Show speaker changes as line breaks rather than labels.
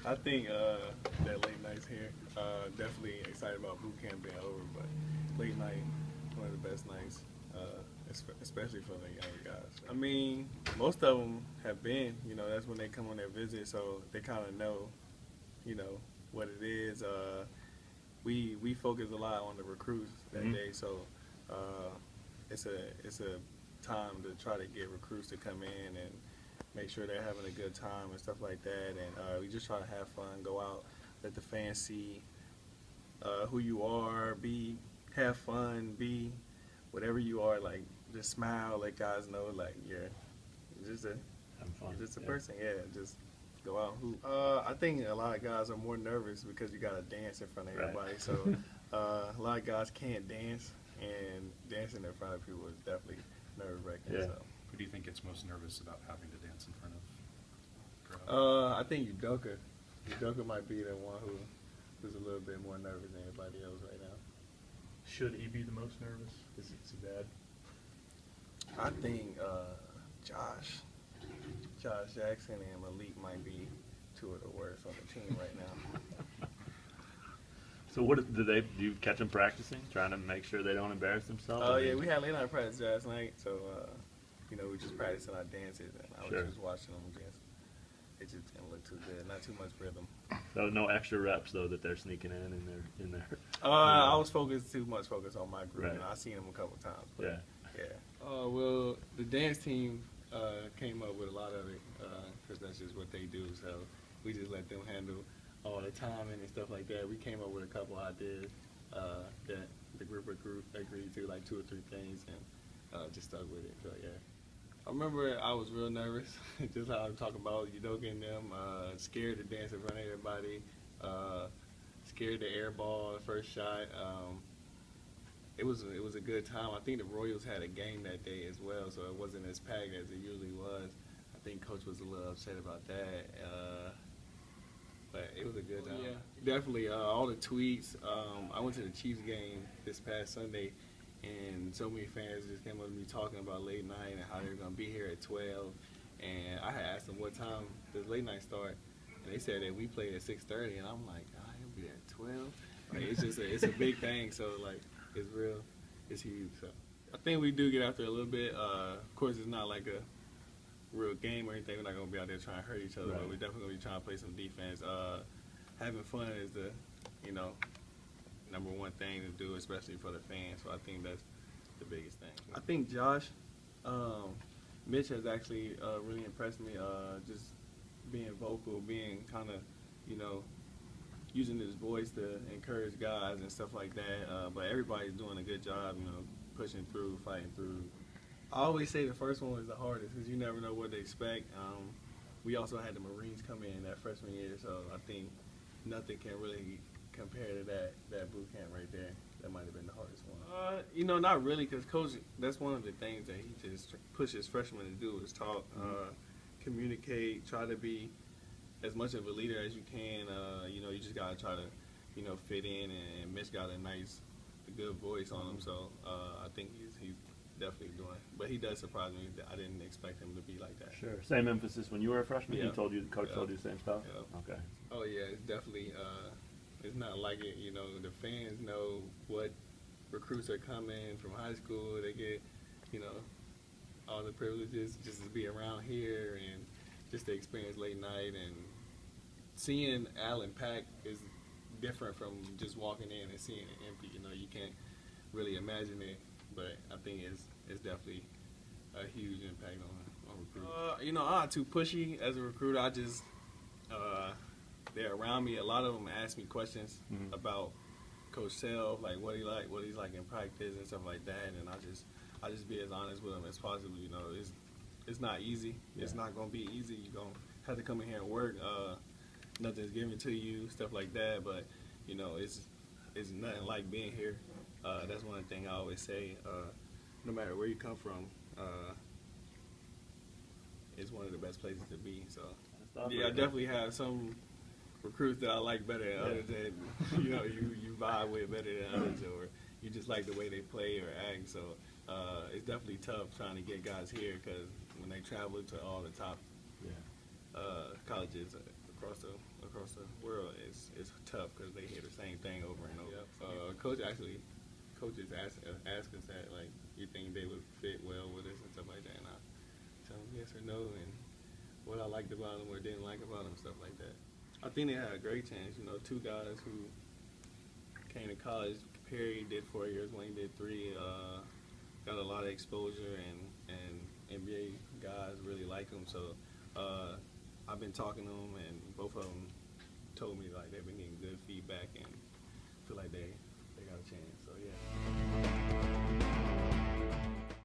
I think that late nights here. Definitely excited about boot camp being over, but late night, one of the best nights, especially for the younger guys. I mean, most of them have been. That's when they come on their visit, so they kind of know, what it is. We focus a lot on the recruits that day, so it's a time to try to get recruits to come in and make sure they're having a good time and stuff like that. And we just try to have fun, go out, let the fans see who you are, have fun, be whatever you are. Like, just smile, let guys know like you're just a person. Yeah, just go out and hoop. I think a lot of guys are more nervous because you got to dance in front of everybody. Right. So a lot of guys can't dance, and dancing in front of people is definitely nerve-wracking.
Yeah.
So.
Who do you think gets most nervous about having to dance in front of crowd?
I think Udoka. Udoka might be the one who's a little bit more nervous than everybody else right now.
Should he be the most nervous? Is he bad?
I think Josh Jackson and Malik might be two of the worst on the team right now.
So what do you catch them practicing, trying to make sure they don't embarrass themselves?
Oh yeah, we had late night practice last night, so we just practicing our dances, and I was just watching them dance. It just didn't look too good, not too much rhythm.
So no extra reps though that they're sneaking in there.
I was too much focused on my group,
right.
and I seen them a couple times. But
yeah.
Well, the dance team came up with a lot of it because that's just what they do. So we just let them handle all the timing and stuff like that. We came up with a couple ideas that the group agreed to, like 2 or 3 things, and just stuck with it. So yeah. I remember I was real nervous, just how I'm talking about Udoka and them, scared to dance in front of everybody, scared to airball the first shot. It was a good time. I think the Royals had a game that day as well, so it wasn't as packed as it usually was. I think Coach was a little upset about that, but it was a good time. Yeah, definitely. All the tweets. I went to the Chiefs game this past Sunday, and so many fans just came up to me talking about late night and how they're going to be here at 12. And I had asked them what time does late night start, and they said that we played at 6:30, and I'm like, it'll be at 12. Like, it's a big thing, so like it's real, it's huge. So I think we do get out there a little bit. Of course, it's not like a real game or anything. We're not going to be out there trying to hurt each other,
right.
But we're definitely going to be trying to play some defense. Having fun is the number one thing to do, especially for the fans. So I think that's the biggest thing. I think Josh, Mitch has actually really impressed me. Just being vocal, being kind of, using his voice to encourage guys and stuff like that. But everybody's doing a good job, pushing through, fighting through. I always say the first one was the hardest because you never know what to expect. We also had the Marines come in that freshman year, so I think nothing can really compare to that boot camp right there. That might have been the hardest one. Not really, because Coach, that's one of the things that he just pushes freshmen to do is talk, communicate, try to be as much of a leader as you can. You just got to try to, fit in, and Mitch got a good voice on him, so I think he's definitely doing it. But he does surprise me. I didn't expect him to be like that.
Sure. Same emphasis when you were a freshman?
Yeah.
Coach told you the same stuff?
Yeah.
Okay.
Oh, yeah, it's definitely, it's not like it, the fans know what recruits are coming from high school. They get, all the privileges just to be around here and just to experience late night. And seeing Allen packed is different from just walking in and seeing it empty. You can't really imagine it, but I think it's definitely a huge impact on recruits. I'm not too pushy as a recruiter. I just they're around me. A lot of them ask me questions about Coach Self, like what he's like in practice and stuff like that, and I just be as honest with them as possible. It's not easy. Yeah. It's not gonna be easy. You're gonna have to come in here and work. Nothing's given to you, stuff like that. But it's nothing like being here. That's one thing I always say. No matter where you come from, it's one of the best places to be. So yeah, I definitely have some recruits that I like better than others that you vibe with better than others, or you just like the way they play or act. So it's definitely tough trying to get guys here because when they travel to all the top colleges across the world is tough because they hear the same thing over and over.
Yep.
Coaches ask us that, like, you think they would fit well with us and stuff like that, and I tell them yes or no, and what I liked about them or didn't like about them, stuff like that. I think they had a great chance. You know, two guys who came to college. Perry did 4 years, Wayne did 3. Got a lot of exposure, and NBA guys really like them. So I've been talking to them, and both of them told me like they've been getting good feedback and feel like they got a chance. So yeah.